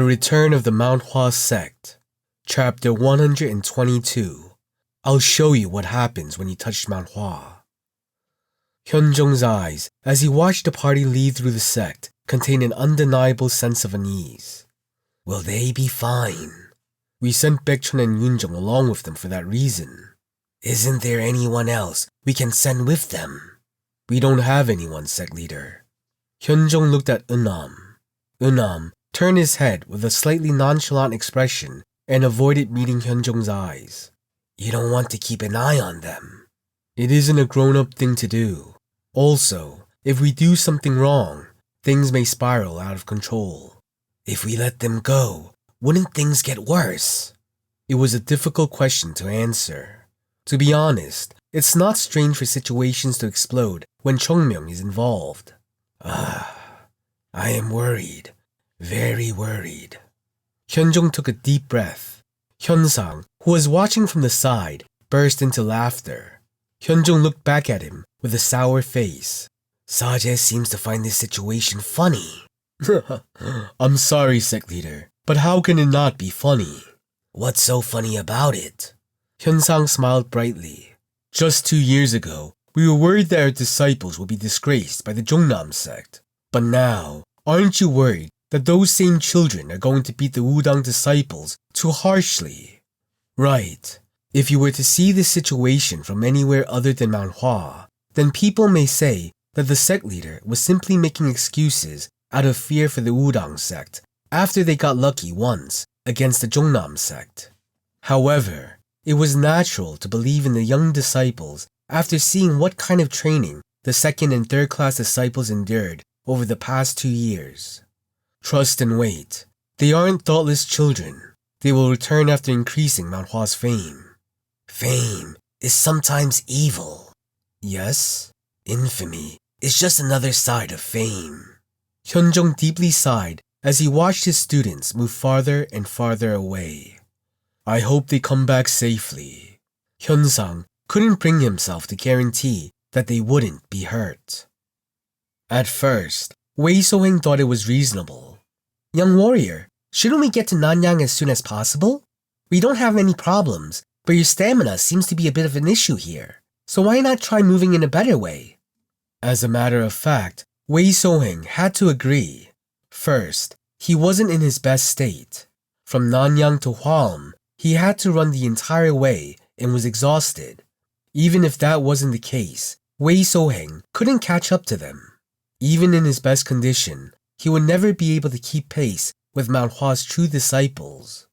The Return of the Mount Hua Sect, Chapter 122. I'll show you what happens when you touch Mount Hua. Hyunjong's eyes, as he watched the party leave through the sect, contained an undeniable sense of unease. Will they be fine? We sent Baekchun and Yunjong along with them for that reason. Isn't there anyone else we can send with them? We don't have anyone, sect leader. Hyunjong looked at Eunam. Eunam turned his head with a slightly nonchalant expression and avoided meeting Hyunjong's eyes. You don't want to keep an eye on them. It isn't a grown-up thing to do. Also, if we do something wrong, things may spiral out of control. If we let them go, wouldn't things get worse? It was a difficult question to answer. To be honest, it's not strange for situations to explode when Chongmyung is involved. I am worried. Very worried. Hyunjong took a deep breath. Hyunsang, who was watching from the side, burst into laughter. Hyunjong looked back at him with a sour face. Saje seems to find this situation funny. I'm sorry, sect leader, but how can it not be funny? What's so funny about it? Hyunsang smiled brightly. Just 2 years ago, we were worried that our disciples would be disgraced by the Jongnam sect. But now, aren't you worried that those same children are going to beat the Wudang disciples too harshly? Right. If you were to see this situation from anywhere other than Mount Hua, then people may say that the sect leader was simply making excuses out of fear for the Wudang sect after they got lucky once against the Jongnam sect. However, it was natural to believe in the young disciples after seeing what kind of training the second and third class disciples endured over the past 2 years. Trust and wait. They aren't thoughtless children. They will return after increasing Mount Hua's fame. Fame is sometimes evil. Yes, infamy is just another side of fame. Hyunjong deeply sighed as he watched his students move farther and farther away. I hope they come back safely. Hyunsang couldn't bring himself to guarantee that they wouldn't be hurt. At first, Wei Soheng thought it was reasonable. Young warrior, shouldn't we get to Nanyang as soon as possible? We don't have any problems, but your stamina seems to be a bit of an issue here. So why not try moving in a better way? As a matter of fact, Wei Soheng had to agree. First, he wasn't in his best state. From Nanyang to Hwaeom, he had to run the entire way and was exhausted. Even if that wasn't the case, Wei Soheng couldn't catch up to them. Even in his best condition, he would never be able to keep pace with Mount Hua's true disciples.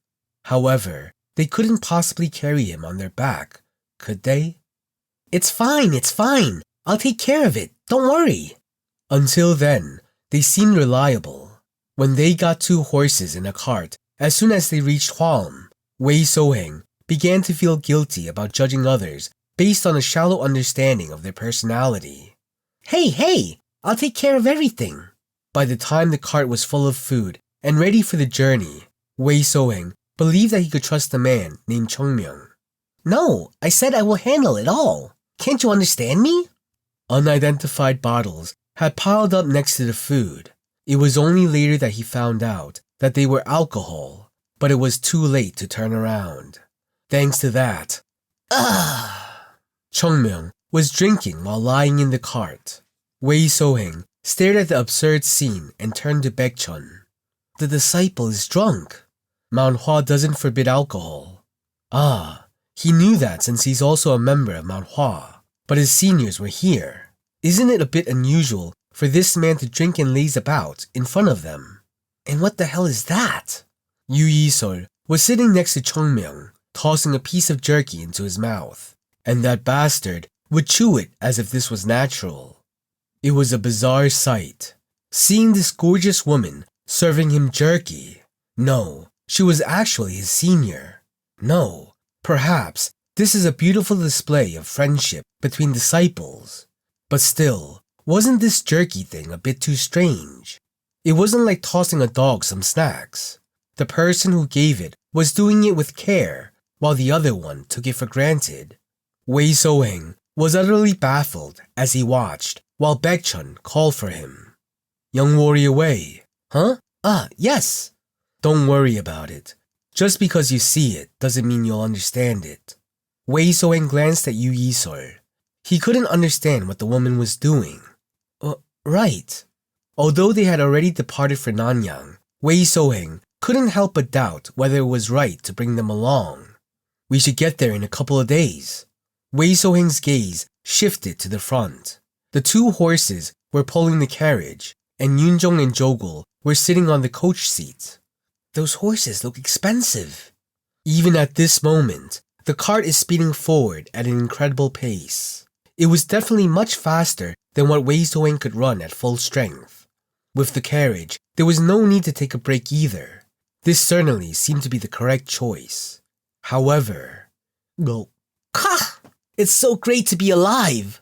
However, they couldn't possibly carry him on their back, could they? It's fine. I'll take care of it, don't worry. Until then, they seemed reliable. When they got 2 horses in a cart, as soon as they reached Hwaeom, Wei Soheng began to feel guilty about judging others based on a shallow understanding of their personality. Hey, I'll take care of everything. By the time the cart was full of food and ready for the journey, Wei Soheng believed that he could trust a man named Chongmyung. No, I said I will handle it all. Can't you understand me? Unidentified bottles had piled up next to the food. It was only later that he found out that they were alcohol, but it was too late to turn around. Thanks to that, Chongmyung was drinking while lying in the cart. Wei Soheng stared at the absurd scene and turned to Baekchun. The disciple is drunk. Mount Hua doesn't forbid alcohol. He knew that since he's also a member of Mount Hua, but his seniors were here. Isn't it a bit unusual for this man to drink and laze about in front of them? And what the hell is that? Yu Yi-sol was sitting next to Chongmyung, tossing a piece of jerky into his mouth, and that bastard would chew it as if this was natural. It was a bizarre sight, seeing this gorgeous woman serving him jerky. No, she was actually his senior. No, perhaps this is a beautiful display of friendship between disciples. But still, wasn't this jerky thing a bit too strange? It wasn't like tossing a dog some snacks. The person who gave it was doing it with care, while the other one took it for granted. Wei Soheng was utterly baffled as he watched while Baekchun called for him. Young warrior Wei. Huh? Yes. Don't worry about it. Just because you see it doesn't mean you'll understand it. Wei Soheng glanced at Yu Yisol. He couldn't understand what the woman was doing. Right. Although they had already departed for Nanyang, Wei Soheng couldn't help but doubt whether it was right to bring them along. We should get there in a couple of days. Wei Soheng's gaze shifted to the front. The two horses were pulling the carriage, and Yunjong and Jogul were sitting on the coach seat. Those horses look expensive. Even at this moment, the cart is speeding forward at an incredible pace. It was definitely much faster than what Wei Soheng could run at full strength. With the carriage, there was no need to take a break either. This certainly seemed to be the correct choice. However, it's so great to be alive!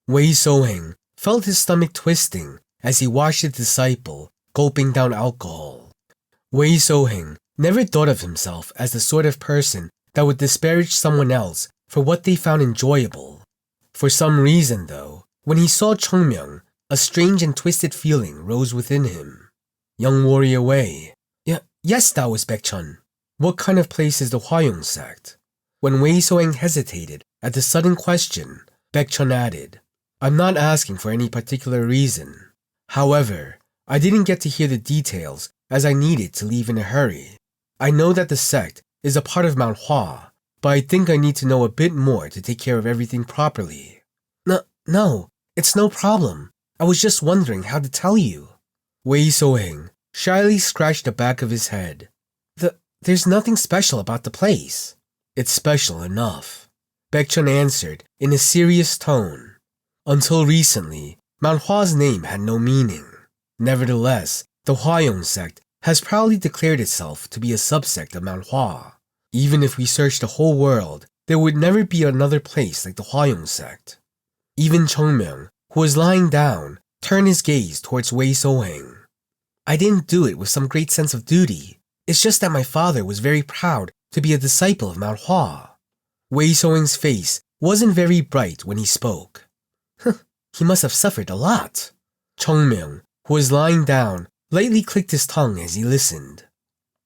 Wei Soheng felt his stomach twisting as he watched his disciple gulping down alcohol. Wei Soheng never thought of himself as the sort of person that would disparage someone else for what they found enjoyable. For some reason, though, when he saw Chongmyung, a strange and twisted feeling rose within him. Young warrior Wei. Yes, Taoist Baekchun. What kind of place is the Hua Sect? When Wei Soheng hesitated at the sudden question, Baekchun added, I'm not asking for any particular reason. However, I didn't get to hear the details as I needed to leave in a hurry. I know that the sect is a part of Mount Hua, but I think I need to know a bit more to take care of everything properly. No, it's no problem. I was just wondering how to tell you. Wei Soheng shyly scratched the back of his head. There's nothing special about the place. It's special enough, Baekchun answered in a serious tone. Until recently, Mount Hua's name had no meaning. Nevertheless, the Hua Sect has proudly declared itself to be a subsect of Mount Hua. Even if we searched the whole world, there would never be another place like the Hua Sect. Even Chongmyung, who was lying down, turned his gaze towards Wei Soheng. I didn't do it with some great sense of duty. It's just that my father was very proud to be a disciple of Mount Hua. Wei Soheng's face wasn't very bright when he spoke. He must have suffered a lot. Chongmyung, who was lying down, lightly clicked his tongue as he listened.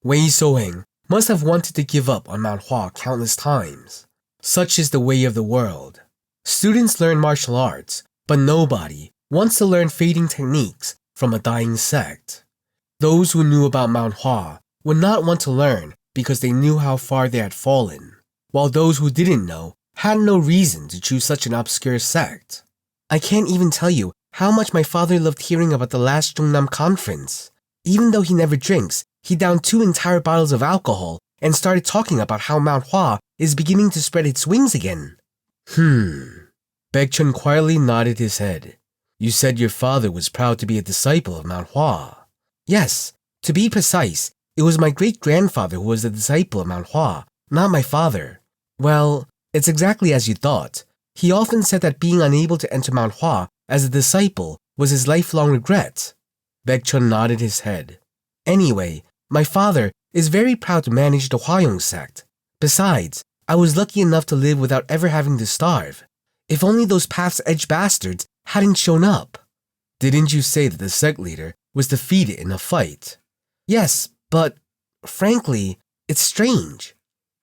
Wei Soheng must have wanted to give up on Mount Hua countless times. Such is the way of the world. Students learn martial arts, but nobody wants to learn fading techniques from a dying sect. Those who knew about Mount Hua would not want to learn because they knew how far they had fallen, while those who didn't know had no reason to choose such an obscure sect. I can't even tell you how much my father loved hearing about the last Jungnam conference. Even though he never drinks, he downed 2 entire bottles of alcohol and started talking about how Mount Hua is beginning to spread its wings again. Baekchun quietly nodded his head. You said your father was proud to be a disciple of Mount Hua. Yes, to be precise, it was my great-grandfather who was the disciple of Mount Hua, not my father. Well, it's exactly as you thought. He often said that being unable to enter Mount Hua as a disciple was his lifelong regret. Baekchun nodded his head. Anyway, my father is very proud to manage the Hua Sect. Besides, I was lucky enough to live without ever having to starve. If only those Path's Edge bastards hadn't shown up. Didn't you say that the sect leader was defeated in a fight? Yes, but, frankly, it's strange.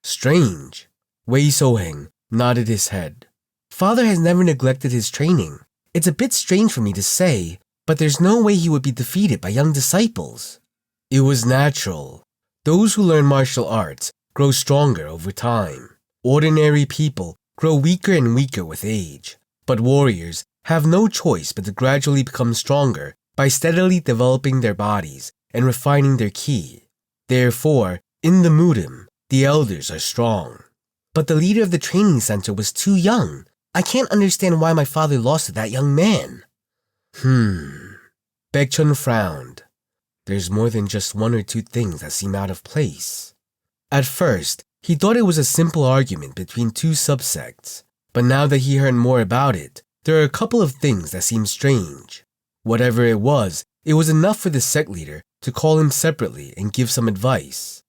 Strange? Wei Soheng nodded his head. Father has never neglected his training. It's a bit strange for me to say, but there's no way he would be defeated by young disciples. It was natural. Those who learn martial arts grow stronger over time. Ordinary people grow weaker and weaker with age, but warriors have no choice but to gradually become stronger by steadily developing their bodies and refining their ki. Therefore, in the Mudim, the elders are strong. But the leader of the training center was too young. I can't understand why my father lost to that young man. Baekchun frowned. There's more than just 1 or 2 things that seem out of place. At first, he thought it was a simple argument between 2 subsects, but now that he heard more about it, there are a couple of things that seem strange. Whatever it was enough for the sect leader to call him separately and give some advice.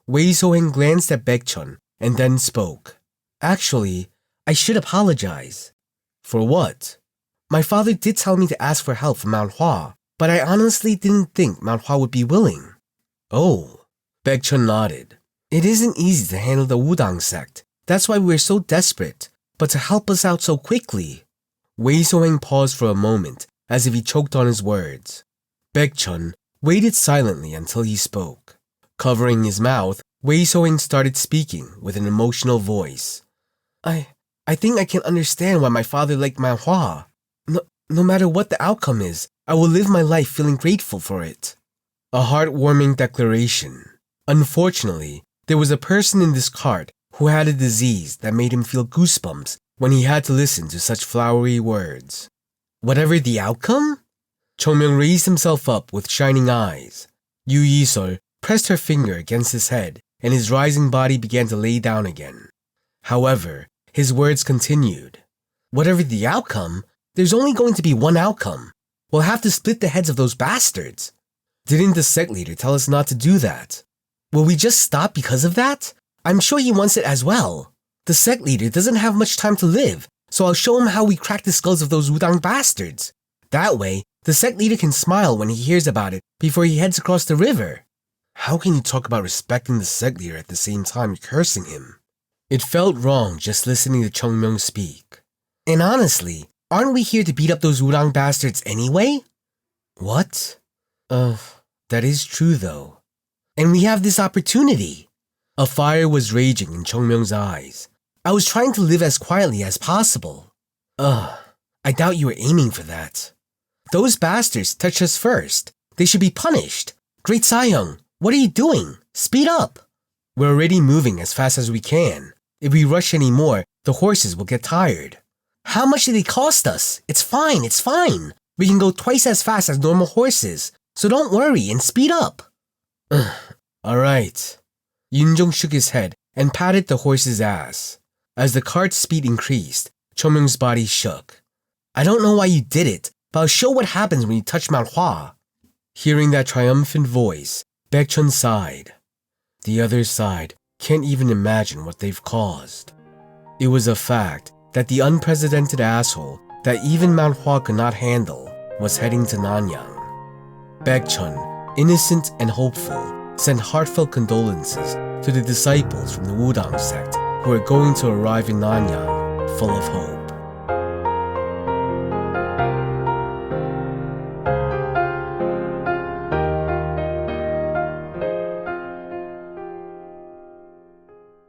Wei Soheng glanced at Baekchun and then spoke. Actually, I should apologize. For what? My father did tell me to ask for help from Mount Hua, but I honestly didn't think Mount Hua would be willing. Oh, Baekchun nodded. It isn't easy to handle the Wudang sect. That's why we're so desperate. But to help us out so quickly. Wei Soheng paused for a moment, as if he choked on his words. Baekchun waited silently until he spoke. Covering his mouth, Wei Soheng started speaking with an emotional voice. I think I can understand why my father liked manhwa. No matter what the outcome is, I will live my life feeling grateful for it. A heartwarming declaration. Unfortunately, there was a person in this cart who had a disease that made him feel goosebumps when he had to listen to such flowery words. Whatever the outcome? Chongmyung raised himself up with shining eyes. Yu Yisol pressed her finger against his head and his rising body began to lay down again. However, his words continued. Whatever the outcome, there's only going to be one outcome. We'll have to split the heads of those bastards. Didn't the sect leader tell us not to do that? Will we just stop because of that? I'm sure he wants it as well. The sect leader doesn't have much time to live, so I'll show him how we crack the skulls of those Wudang bastards. That way, the sect leader can smile when he hears about it before he heads across the river. How can you talk about respecting the sect leader at the same time you're cursing him? It felt wrong just listening to Chongmyung speak. And honestly, aren't we here to beat up those Wudang bastards anyway? What? That is true though. And we have this opportunity. A fire was raging in Chongmyung's eyes. I was trying to live as quietly as possible. I doubt you were aiming for that. Those bastards touched us first. They should be punished. Great Sayoung, what are you doing? Speed up. We're already moving as fast as we can. If we rush any more, the horses will get tired. How much did they cost us? It's fine. We can go twice as fast as normal horses. So don't worry and speed up. Alright. Yoonjong shook his head and patted the horse's ass. As the cart's speed increased, Chongmyung's body shook. I don't know why you did it, but I'll show what happens when you touch Mount Hua. Hearing that triumphant voice, Baekchun sighed. The other side can't even imagine what they've caused. It was a fact that the unprecedented asshole that even Mount Hua could not handle was heading to Nanyang. Baekchun, innocent and hopeful, sent heartfelt condolences to the disciples from the Wudang sect who were going to arrive in Nanyang full of hope.